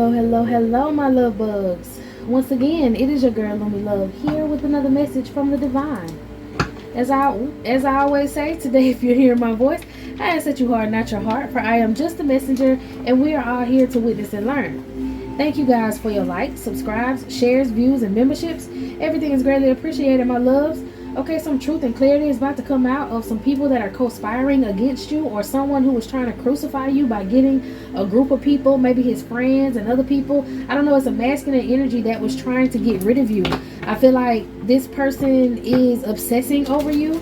Hello, my love bugs. Once again, it is your girl Lumi Love here with another message from the divine. As I always say, today if you're hearing my voice, I ask that you harden not your heart, for I am just a messenger, and we are all here to witness and learn. Thank you guys for your likes, subscribes, shares, views, and memberships. Everything is greatly appreciated, my loves. Okay, some truth and clarity is about to come out of some people that are conspiring against you, or someone who was trying to crucify you by getting a group of people, maybe his friends and other people. I don't know, it's a masculine energy that was trying to get rid of you. I feel like this person is obsessing over you.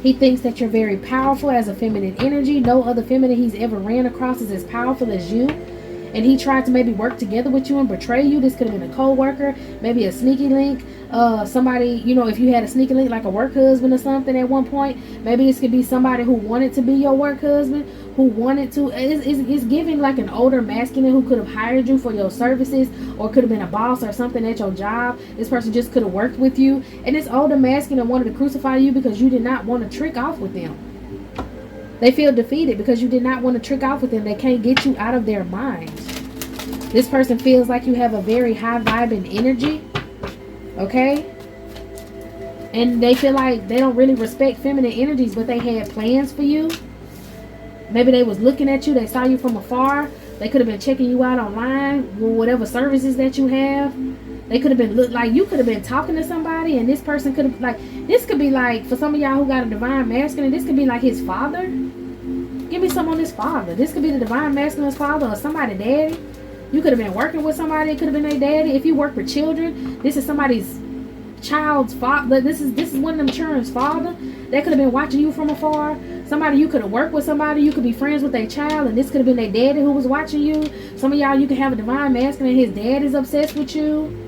He thinks that you're very powerful as a feminine energy. No other feminine he's ever ran across is as powerful as you. And he tried to maybe work together with you and betray you. This could have been a co-worker, maybe a sneaky link, somebody, if you had a sneaky link like a work husband or something at one point. Maybe this could be somebody who wanted to be your work husband, who wanted to, it's giving like an older masculine who could have hired you for your services, or could have been a boss or something at your job. This person just could have worked with you, and this older masculine wanted to crucify you because you did not want to trick off with them. They feel defeated because you did not want to trick off with them. They can't get you out of their minds. This person feels like you have a very high vibing energy. Okay? And they feel like they don't really respect feminine energies, but they had plans for you. Maybe they was looking at you. They saw you from afar. They could have been checking you out online with whatever services that you have. They could have been you could have been talking to somebody, and this person could have this could be like, for some of y'all who got a divine masculine, this could be like his father. Give me some on his father. This could be the divine masculine's father or somebody's daddy. You could have been working with somebody. It could have been their daddy. If you work with children, this is somebody's child's father. This is one of them children's father. They could have been watching you from afar. Somebody, you could have worked with somebody. You could be friends with their child, and this could have been their daddy who was watching you. Some of y'all, you could have a divine masculine, and his dad is obsessed with you.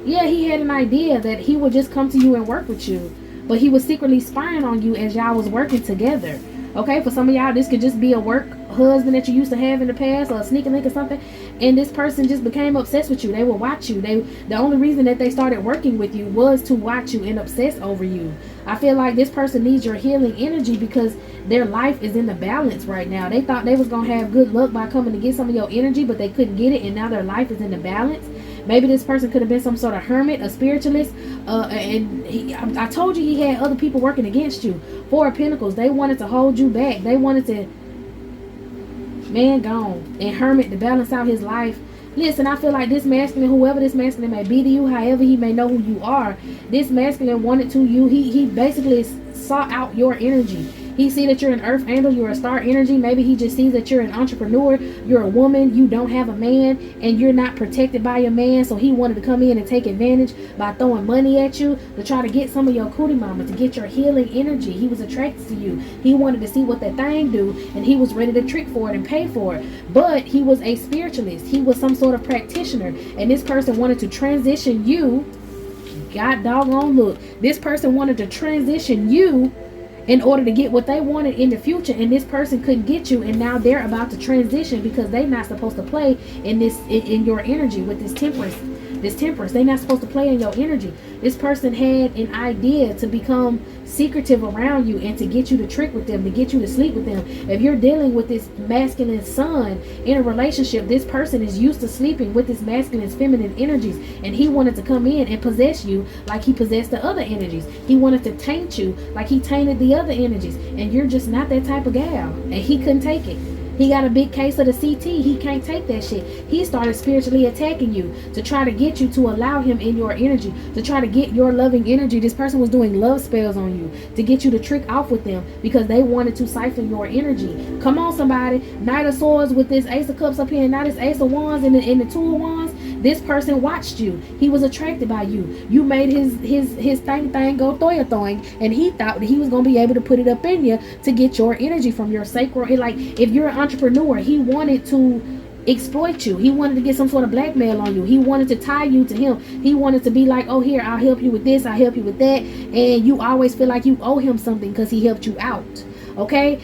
Yeah, he had an idea that he would just come to you and work with you, but he was secretly spying on you as y'all was working together. Okay, for some of y'all, this could just be a work husband that you used to have in the past, or a sneaky link or something, and this person just became obsessed with you. They will watch you. The only reason that they started working with you was to watch you and obsess over you. I feel like this person needs your healing energy because their life is in the balance right now. They thought they was going to have good luck by coming to get some of your energy, but they couldn't get it, and now their life is in the balance. Maybe this person could have been some sort of hermit, a spiritualist, and I told you he had other people working against you. Four of Pentacles. They wanted to hold you back. They wanted to, man gone, and hermit to balance out his life. Listen, I feel like this masculine, whoever this masculine may be to you, however he may know who you are, this masculine wanted to you. He basically sought out your energy. He see that you're an earth angel, you're a star energy. Maybe he just sees that you're an entrepreneur, you're a woman, you don't have a man, and you're not protected by your man. So he wanted to come in and take advantage by throwing money at you to try to get some of your cootie mama, to get your healing energy. He was attracted to you. He wanted to see what that thing do, and he was ready to trick for it and pay for it. But he was a spiritualist. He was some sort of practitioner, and this person wanted to transition you. God doggone look. This person wanted to transition you in order to get what they wanted in the future, and this person couldn't get you, and now they're about to transition because they're not supposed to play in your energy with this temperance. They're not supposed to play in your energy. This person had an idea to become secretive around you and to get you to trick with them, to get you to sleep with them. If you're dealing with this masculine son in a relationship, this person is used to sleeping with this masculine feminine energies, and he wanted to come in and possess you like he possessed the other energies. He wanted to taint you like he tainted the other energies, and you're just not that type of gal, and he couldn't take it. He got a big case of the CT. He can't take that shit. He started spiritually attacking you to try to get you to allow him in your energy, to try to get your loving energy. This person was doing love spells on you to get you to trick off with them because they wanted to siphon your energy. Come on, somebody. Knight of Swords with this Ace of Cups up here, and now this Ace of Wands and the Two of Wands. This person watched you. He was attracted by you. You made his thing go thing, and he thought that he was going to be able to put it up in you to get your energy from your sacral. Like, if you're an entrepreneur, he wanted to exploit you. He wanted to get some sort of blackmail on you. He wanted to tie you to him. He wanted to be like, oh, here, I'll help you with this, I'll help you with that, and you always feel like you owe him something because he helped you out. Okay,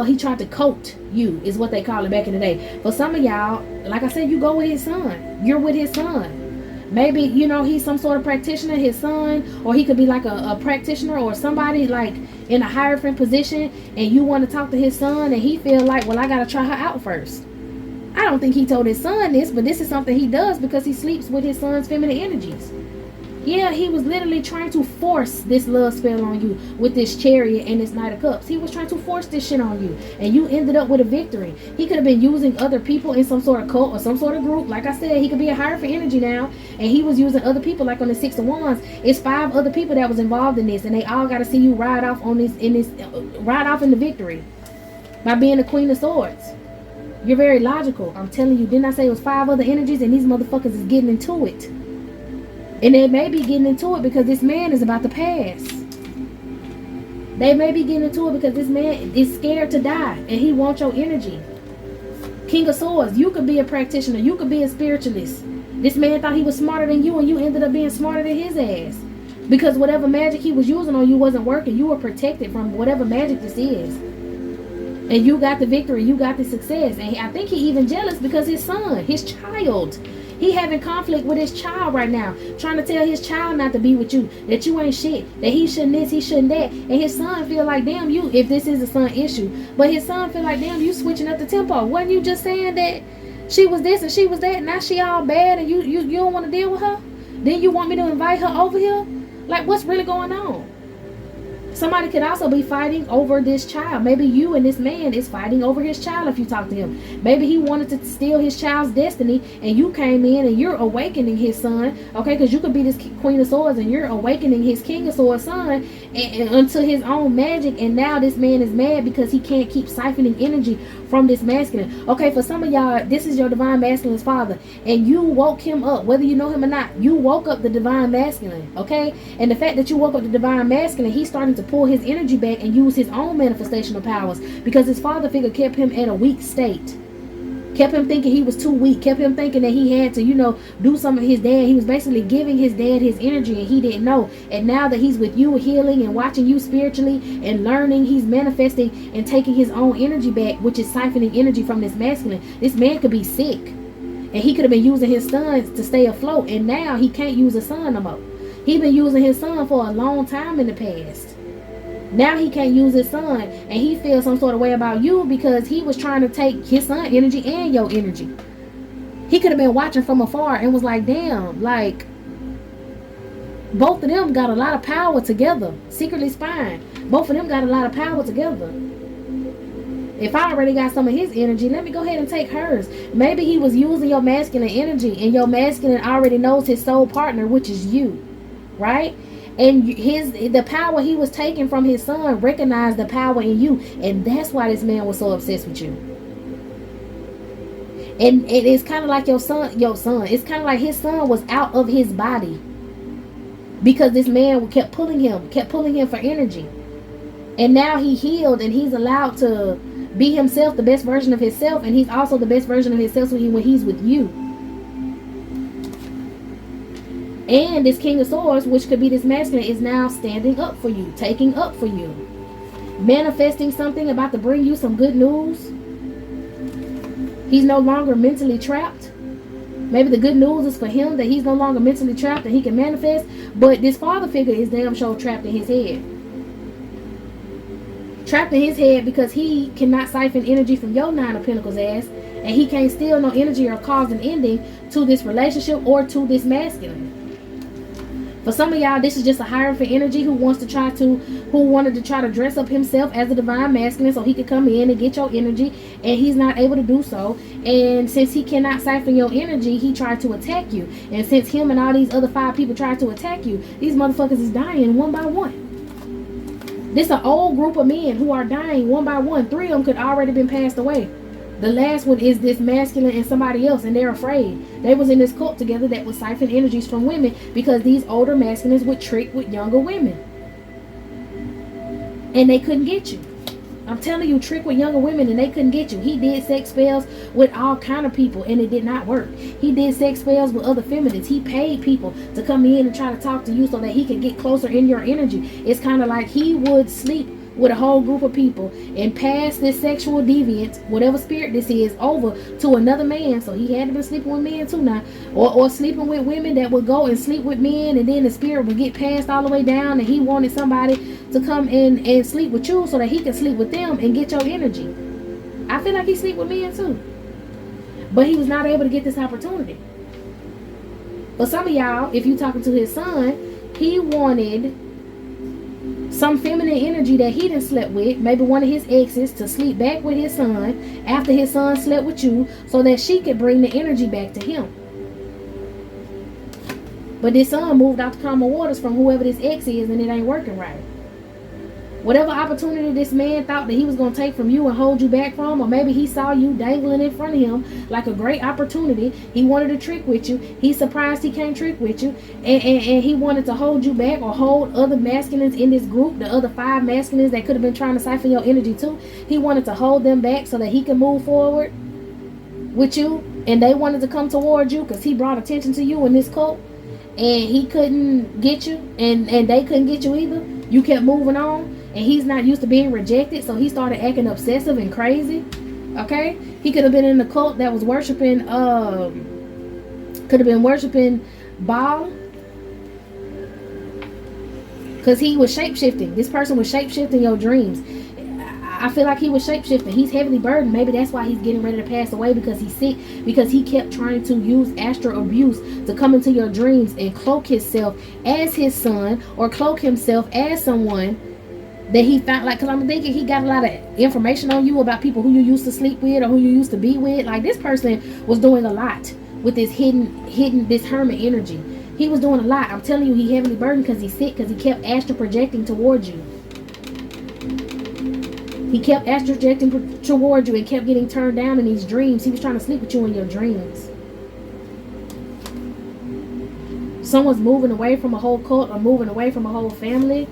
he tried to coat you, is what they call it back in the day. For some of y'all, like I said, you go with his son. You're with his son. Maybe, he's some sort of practitioner, his son, or he could be like a practitioner or somebody like in a hierophant position, and you want to talk to his son, and he feel like, well, I got to try her out first. I don't think he told his son this, but this is something he does because he sleeps with his son's feminine energies. Yeah, he was literally trying to force this love spell on you with this Chariot and this Knight of Cups. He was trying to force this shit on you, and you ended up with a victory. He could have been using other people in some sort of cult or some sort of group. Like I said, he could be a Hierophant energy now, and he was using other people. Like on the Six of Wands, it's 5 other people that was involved in this, and they all got to see you ride off on this ride off in the victory by being the Queen of Swords. You're very logical. I'm telling you, didn't I say it was 5 other energies, and these motherfuckers is getting into it. And they may be getting into it because this man is about to pass. They may be getting into it because this man is scared to die and he wants your energy. King of Swords, you could be a practitioner. You could be a spiritualist. This man thought he was smarter than you and you ended up being smarter than his ass. Because whatever magic he was using on you wasn't working. You were protected from whatever magic this is. And you got the victory. You got the success. And I think he even jealous because his son, his child, he having conflict with his child right now, trying to tell his child not to be with you, that you ain't shit, that he shouldn't this, he shouldn't that. And his son feel like, damn, you, if this is a son issue, but his son feel like, damn, you switching up the tempo. Wasn't you just saying that she was this and she was that, now she all bad and you don't want to deal with her? Then you want me to invite her over here? Like, what's really going on? Somebody could also be fighting over this child. Maybe you and this man is fighting over his child if you talk to him. Maybe he wanted to steal his child's destiny and you came in and you're awakening his son. Okay, because you could be this Queen of Swords and you're awakening his King of Swords son and unto his own magic. And now this man is mad because he can't keep siphoning energy from this masculine. Okay, for some of y'all, this is your divine masculine's father. And you woke him up, whether you know him or not. You woke up the divine masculine, okay? And the fact that you woke up the divine masculine, he's starting to pull his energy back and use his own manifestational powers because his father figure kept him in a weak state. Kept him thinking he was too weak. Kept him thinking that he had to, do something with his dad. He was basically giving his dad his energy and he didn't know. And now that he's with you healing and watching you spiritually and learning, he's manifesting and taking his own energy back, which is siphoning energy from this masculine. This man could be sick. And he could have been using his sons to stay afloat. And now he can't use a son no more. He's been using his son for a long time in the past. Now he can't use his son and he feels some sort of way about you because he was trying to take his son energy and your energy. He could have been watching from afar and was like, damn, like both of them got a lot of power together. Secretly spying. Both of them got a lot of power together. If I already got some of his energy, let me go ahead and take hers. Maybe he was using your masculine energy and your masculine already knows his soul partner, which is you, right? And the power he was taking from his son recognized the power in you. And that's why this man was so obsessed with you. And it's kind of like your son. It's kind of like his son was out of his body. Because this man kept pulling him for energy. And now he healed and he's allowed to be himself, the best version of himself. And he's also the best version of himself when he's with you. And this King of Swords, which could be this masculine, is now standing up for you, taking up for you, manifesting something, about to bring you some good news. He's no longer mentally trapped. Maybe the good news is for him that he's no longer mentally trapped and he can manifest. But this father figure is damn sure trapped in his head. Trapped in his head because he cannot siphon energy from your Nine of Pentacles ass. And he can't steal no energy or cause an ending to this relationship or to this masculine. For some of y'all, this is just a Hierophant energy who wanted to try to dress up himself as a divine masculine so he could come in and get your energy, and he's not able to do so. And since he cannot siphon your energy, he tried to attack you. And since him and all these other 5 people tried to attack you, these motherfuckers is dying one by one. This is an old group of men who are dying one by one. 3 of them could already been passed away. The last one is this masculine and somebody else, and they're afraid. They was in this cult together that would siphon energies from women because these older masculines would trick with younger women. And they couldn't get you. I'm telling you, trick with younger women and they couldn't get you. He did sex spells with all kind of people and it did not work. He did sex spells with other feminists. He paid people to come in and try to talk to you so that he could get closer in your energy. It's kind of like he would sleep with a whole group of people and pass this sexual deviant, whatever spirit this is, over to another man. So he had to be sleeping with men too now, or sleeping with women that would go and sleep with men, and then the spirit would get passed all the way down, and he wanted somebody to come in and sleep with you so that he can sleep with them and get your energy. I feel like he sleep with men too. But he was not able to get this opportunity. But some of y'all, if you talking to his son, he wanted some feminine energy that he didn't slept with, maybe one of his exes, to sleep back with his son after his son slept with you, so that she could bring the energy back to him. But this son moved out to calmer waters from whoever this ex is, and it ain't working right. Whatever opportunity this man thought that he was going to take from you and hold you back from, or maybe he saw you dangling in front of him like a great opportunity. He wanted to trick with you. He's surprised he can't trick with you. And he wanted to hold you back, or hold other masculines in this group, the other 5 masculines that could have been trying to siphon your energy too. He wanted to hold them back so that he could move forward with you. And they wanted to come towards you because he brought attention to you in this cult. And he couldn't get you, and they couldn't get you either. You kept moving on. And he's not used to being rejected, so he started acting obsessive and crazy. Okay? He could have been in the cult that was worshiping, could have been worshiping Baal. Because he was shape-shifting. This person was shape-shifting your dreams. I feel like he was shape-shifting. He's heavily burdened. Maybe that's why he's getting ready to pass away, because he's sick. Because he kept trying to use astral abuse to come into your dreams and cloak himself as his son, or cloak himself as someone that he found, like, because I'm thinking he got a lot of information on you about people who you used to sleep with or who you used to be with. Like, this person was doing a lot with this hidden this hermit energy. He was doing a lot. I'm telling you, he heavily burdened because he's sick, because he kept astral projecting towards you. He kept astral projecting towards you and kept getting turned down in these dreams. He was trying to sleep with you in your dreams. Someone's moving away from a whole cult, or moving away from a whole family.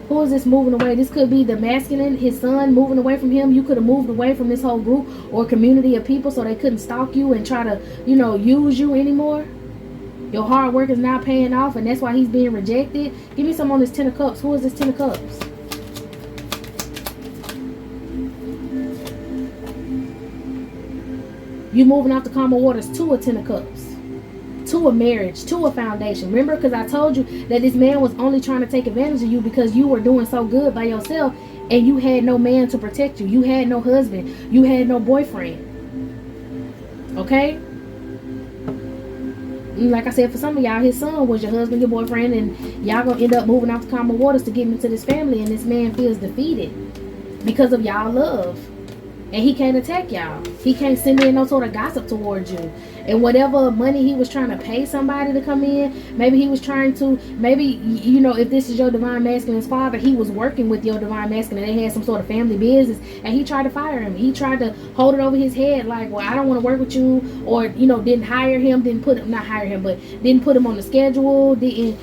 Who is this moving away? This could be the masculine, his son, moving away from him. You could have moved away from this whole group or community of people so they couldn't stalk you and try to, use you anymore. Your hard work is now paying off, and that's why he's being rejected. Give me some on this 10 of Cups. Who is this 10 of Cups? You moving off the calmer waters to a 10 of Cups. To a marriage, to a foundation. Remember, because I told you that this man was only trying to take advantage of you because you were doing so good by yourself, and you had no man to protect you. You had no husband. You had no boyfriend. Okay? Like I said, for some of y'all, his son was your husband, your boyfriend, and y'all gonna end up moving off the calmer waters to get into this family, and this man feels defeated because of y'all love. And he can't attack y'all. He can't send in no sort of gossip towards you. And whatever money he was trying to pay somebody to come in, maybe he was trying to, if this is your divine masculine's father, he was working with your divine masculine. They had some sort of family business, and he tried to fire him. He tried to hold it over his head like, well, I don't want to work with you, or, didn't hire him, didn't put him on the schedule, didn't,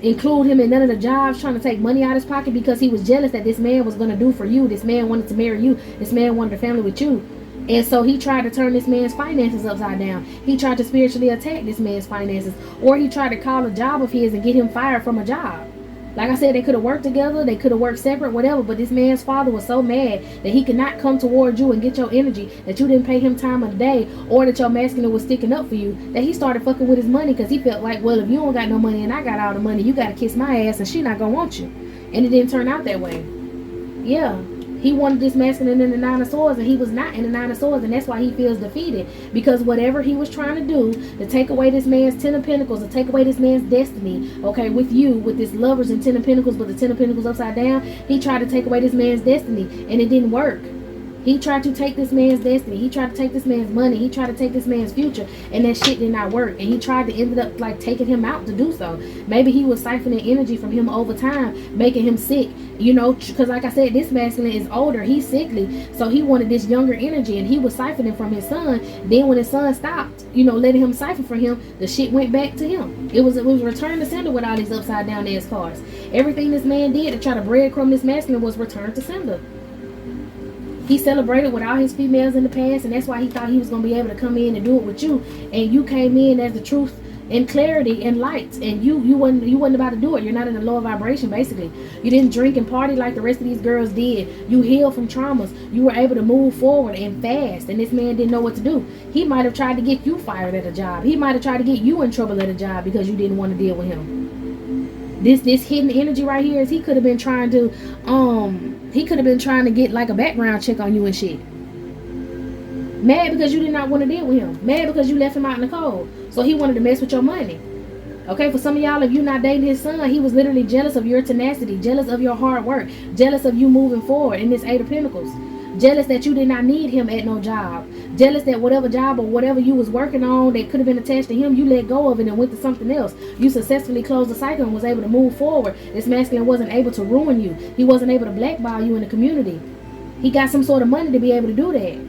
include him in none of the jobs, trying to take money out of his pocket because he was jealous that this man was going to do for you. This man wanted to marry you. This man wanted a family with you. And so he tried to turn this man's finances upside down. He tried to spiritually attack this man's finances. Or he tried to call a job of his and get him fired from a job. Like I said, they could have worked together. They could have worked separate, whatever. But this man's father was so mad that he could not come towards you and get your energy, that you didn't pay him time of day, or that your masculine was sticking up for you, that he started fucking with his money because he felt like, well, if you don't got no money and I got all the money, you got to kiss my ass and she not going to want you. And it didn't turn out that way. Yeah. He wanted this masculine in the 9 of Swords, and he was not in the 9 of Swords, and that's why he feels defeated. Because whatever he was trying to do to take away this man's 10 of Pentacles, to take away this man's destiny, okay, with you, with this Lovers and 10 of Pentacles, but the 10 of Pentacles upside down, he tried to take away this man's destiny, and it didn't work. He tried to take this man's destiny. He tried to take this man's money. He tried to take this man's future, and that shit did not work. And he tried to end up like taking him out to do so. Maybe he was siphoning energy from him over time, making him sick. Because like I said, this masculine is older. He's sickly, so he wanted this younger energy, and he was siphoning from his son. Then when his son stopped, letting him siphon for him, the shit went back to him. It was return to sender with all these upside down ass cards. Everything this man did to try to breadcrumb this masculine was return to sender. He celebrated with all his females in the past, and that's why he thought he was going to be able to come in and do it with you. And you came in as the truth and clarity and light, and you wasn't about to do it. You're not in a lower vibration, basically. You didn't drink and party like the rest of these girls did. You healed from traumas. You were able to move forward and fast, and this man didn't know what to do. He might have tried to get you fired at a job. He might have tried to get you in trouble at a job because you didn't want to deal with him. This hidden energy right here is he could have been trying to get like a background check on you and shit. Mad because you did not want to deal with him. Mad because you left him out in the cold. So he wanted to mess with your money. Okay, for some of y'all, if you're not dating his son, he was literally jealous of your tenacity, jealous of your hard work, jealous of you moving forward in this Eight of Pentacles. Jealous that you did not need him at no job. Jealous that whatever job or whatever you was working on that could have been attached to him, you let go of it and went to something else. You successfully closed the cycle and was able to move forward. This masculine wasn't able to ruin you. He wasn't able to blackball you in the community. He got some sort of money to be able to do that.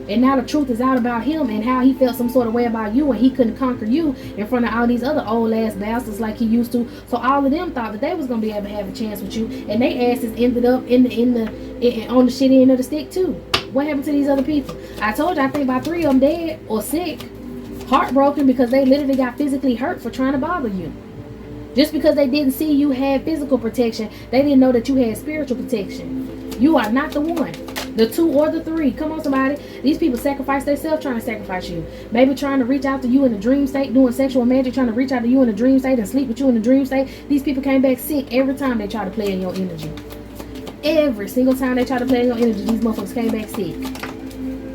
And now the truth is out about him and how he felt some sort of way about you, and he couldn't conquer you in front of all these other old ass bastards like he used to. So all of them thought that they was gonna be able to have a chance with you, and they asses ended up on the shitty end of the stick too. What happened to these other people? I told you, I think about 3 of them dead or sick, heartbroken because they literally got physically hurt for trying to bother you. Just because they didn't see you had physical protection, they didn't know that you had spiritual protection. You are not the one. The 2 or the 3. Come on, somebody. These people sacrifice themselves trying to sacrifice you. Maybe trying to reach out to you in a dream state, doing sexual magic, trying to reach out to you in a dream state and sleep with you in a dream state. These people came back sick every time they try to play in your energy. Every single time they try to play in your energy, these motherfuckers came back sick.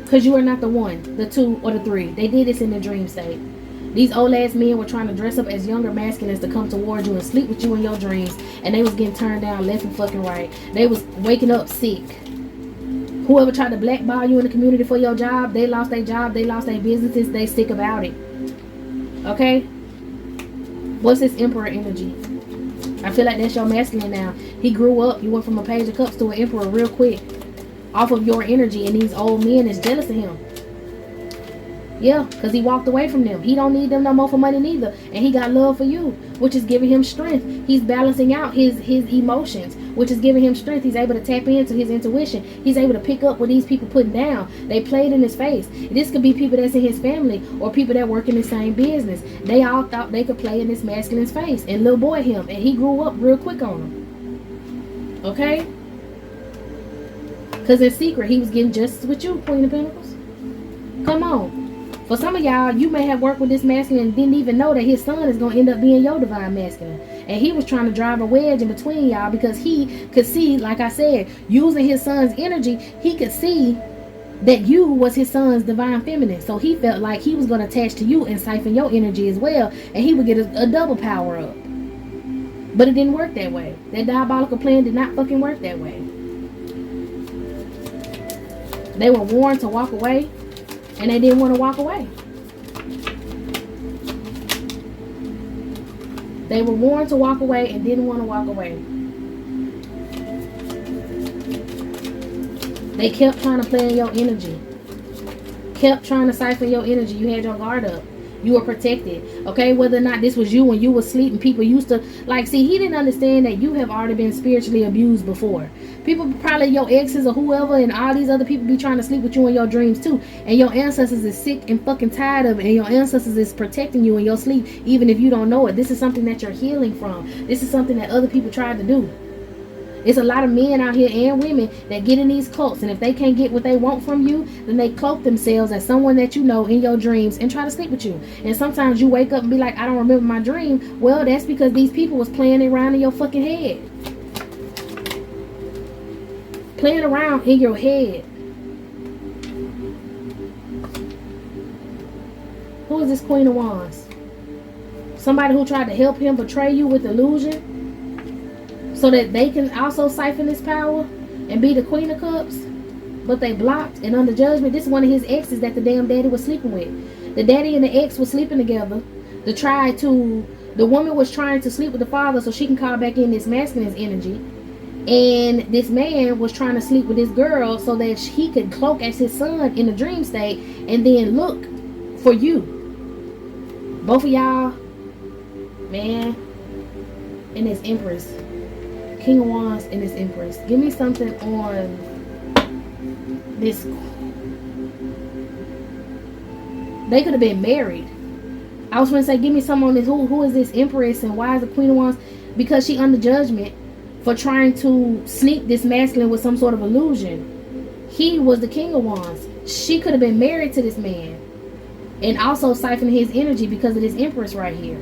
Because you are not the 1, the 2, or the 3. They did this in the dream state. These old ass men were trying to dress up as younger masculines to come towards you and sleep with you in your dreams. And they was getting turned down left and fucking right. They was waking up sick. Whoever tried to blackball you in the community for your job, they lost their job, they lost their businesses, they sick about it. Okay? What's this Emperor energy? I feel like that's your masculine now. He grew up, you went from a Page of Cups to an Emperor real quick. Off of your energy, and these old men is jealous of him. Yeah, because he walked away from them. He don't need them no more for money neither. And he got love for you, which is giving him strength. He's balancing out his emotions, which is giving him strength. He's able to tap into his intuition. He's able to pick up what these people putting down. They played in his face. This could be people that's in his family or people that work in the same business. They all thought they could play in this masculine's face and little boy him. And he grew up real quick on them. Okay? Because in secret, he was getting justice with you, Queen of Pentacles. Come on. For some of y'all, you may have worked with this masculine and didn't even know that his son is going to end up being your divine masculine. And he was trying to drive a wedge in between y'all because he could see, like I said, using his son's energy, he could see that you was his son's divine feminine. So he felt like he was going to attach to you and siphon your energy as well. And he would get a double power up. But it didn't work that way. That diabolical plan did not fucking work that way. They were warned to walk away. And they didn't want to walk away. They were warned to walk away and didn't want to walk away. They kept trying to play in your energy. Kept trying to siphon your energy. You had your guard up. You were protected. Okay, whether or not this was you when you were asleep and people used to, like, see, he didn't understand that you have already been spiritually abused before. People, probably your exes or whoever and all these other people be trying to sleep with you in your dreams too. And your ancestors is sick and fucking tired of it. And your ancestors is protecting you in your sleep even if you don't know it. This is something that you're healing from. This is something that other people tried to do. It's a lot of men out here and women that get in these cults, and if they can't get what they want from you, then they cloak themselves as someone that you know in your dreams and try to sleep with you. And sometimes you wake up and be like, I don't remember my dream. Well, that's because these people was playing around in your fucking head. Playing around in your head. Who is this Queen of Wands? Somebody who tried to help him betray you with illusion, so that they can also siphon his power and be the Queen of Cups, but they blocked and under judgment. This is one of his exes that the damn daddy was sleeping with. The daddy and the ex were sleeping together. The woman was trying to sleep with the father so she can call back in this masculine's energy. And this man was trying to sleep with this girl so that he could cloak as his son in a dream state and then look for you. Both of y'all, man, and this Empress. King of Wands and this Empress. Give me something on this. They could have been married. I was going to say, give me something on this. Who is this Empress and why is the Queen of Wands? Because she under judgment for trying to sneak this masculine with some sort of illusion. He was the King of Wands. She could have been married to this man and also siphoned his energy because of this Empress right here.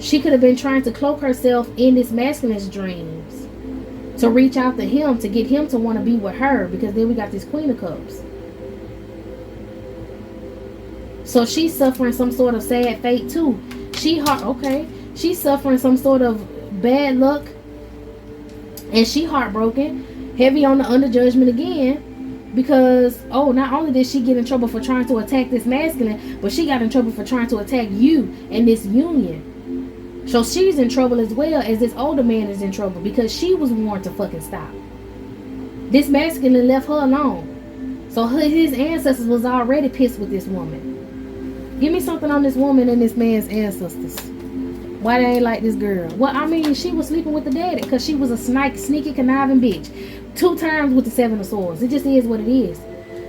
She could have been trying to cloak herself in this masculine's dreams to reach out to him, to get him to want to be with her, because then we got this Queen of Cups. So she's suffering some sort of sad fate too. She's suffering some sort of bad luck, and she heartbroken, heavy on the underjudgment again, because not only did she get in trouble for trying to attack this masculine, but she got in trouble for trying to attack you and this union. So she's in trouble as well as this older man is in trouble, because she was warned to fucking stop. This masculine left her alone. So his ancestors was already pissed with this woman. Give me something on this woman and this man's ancestors. Why they ain't like this girl? Well, I mean, she was sleeping with the daddy because she was a sneaky, conniving bitch. 2 times with the 7 of Swords. It just is what it is.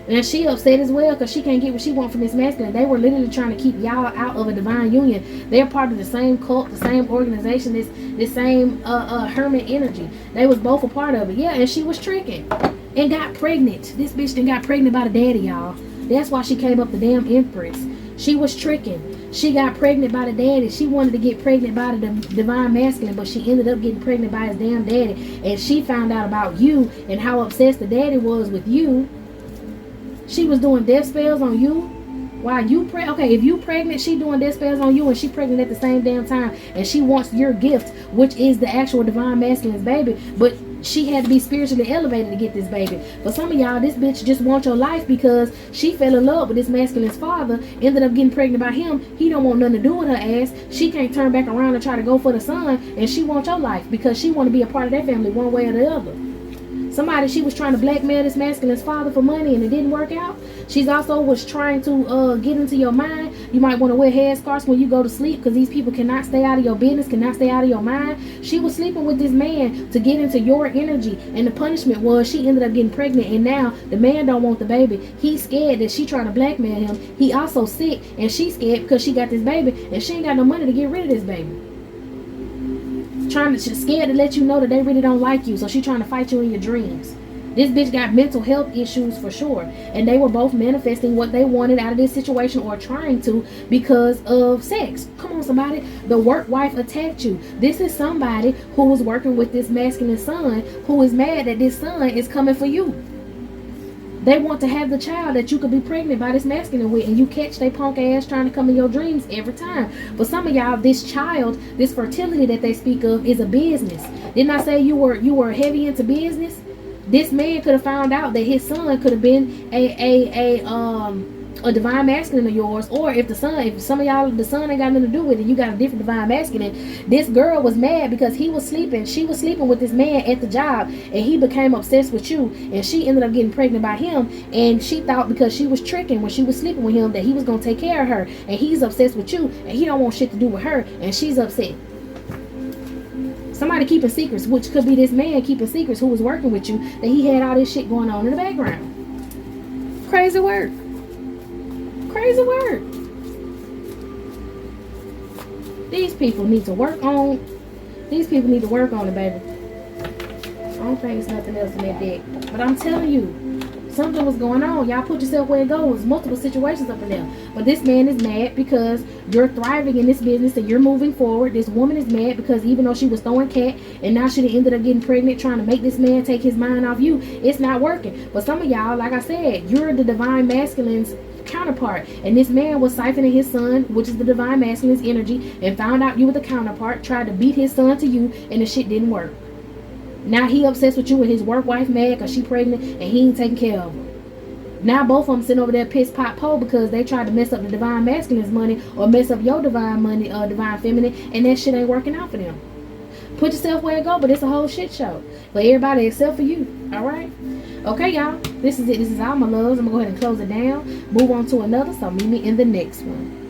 And she upset as well because she can't get what she wants from this masculine. They were literally trying to keep y'all out of a divine union. They're part of the same cult, the same organization, this same hermit energy. They was both a part of it. Yeah, and she was tricking and got pregnant. This bitch then got pregnant by the daddy, y'all. That's why she came up the damn empress. She was tricking. She got pregnant by the daddy. She wanted to get pregnant by the divine masculine, but she ended up getting pregnant by his damn daddy. And she found out about you and how obsessed the daddy was with you. She was doing death spells on you while you okay, if you pregnant, she doing death spells on you, and she pregnant at the same damn time, and she wants your gift, which is the actual divine masculine's baby. But she had to be spiritually elevated to get this baby. For some of y'all, this bitch just wants your life because she fell in love with this masculine's father, ended up getting pregnant by him. He don't want nothing to do with her ass. She can't turn back around and try to go for the son, and she wants your life because she want to be a part of that family one way or the other. She was trying to blackmail this masculine's father for money, and it didn't work out. She's also was trying to get into your mind. You might want to wear headscarves when you go to sleep, because these people cannot stay out of your business, cannot stay out of your mind. She was sleeping with this man to get into your energy, and the punishment was she ended up getting pregnant, and now the man don't want the baby. He's scared that she trying to blackmail him. He also sick, and she's scared because she got this baby, and she ain't got no money to get rid of this baby. She's scared to let you know that they really don't like you, so she's trying to fight you in your dreams. This bitch got mental health issues for sure, and they were both manifesting what they wanted out of this situation, or trying to, because of sex. Come on, somebody. The work wife attacked you. This is somebody who was working with this masculine son, who is mad that this son is coming for you. They want to have the child that you could be pregnant by this masculine with, and you catch they punk ass trying to come in your dreams every time. For some of y'all, this child, this fertility that they speak of, is a business. Didn't I say you were heavy into business? This man could have found out that his son could have been a divine masculine of yours, or if some of y'all, the son ain't got nothing to do with it, you got a different divine masculine. This girl was mad because she was sleeping with this man at the job, and he became obsessed with you, and she ended up getting pregnant by him, and she thought because she was tricking when she was sleeping with him that he was going to take care of her, and he's obsessed with you, and he don't want shit to do with her, and she's upset. Somebody keeping secrets, which could be this man keeping secrets who was working with you, that he had all this shit going on in the background. Crazy work. Crazy work. These people need to work on it, baby. I don't think it's nothing else in that deck. But I'm telling you, something was going on. Y'all put yourself where it goes. Multiple situations up in there. But this man is mad because you're thriving in this business and you're moving forward. This woman is mad because even though she was throwing cat and now she ended up getting pregnant trying to make this man take his mind off you, it's not working. But some of y'all, like I said, you're the divine masculine's counterpart, and this man was siphoning his son, which is the divine masculine's energy, and found out you were the counterpart, tried to beat his son to you, and the shit didn't work. Now he obsessed with you, and his work wife mad because she pregnant and he ain't taking care of her. Now both of them sitting over there piss pot pole because they tried to mess up the divine masculine's money or mess up your divine money or divine feminine, and that shit ain't working out for them. Put yourself where it go, but it's a whole shit show for everybody except for you. All right? Okay, y'all. This is it. This is all, my loves. I'm going to go ahead and close it down. Move on to another. So meet me in the next one.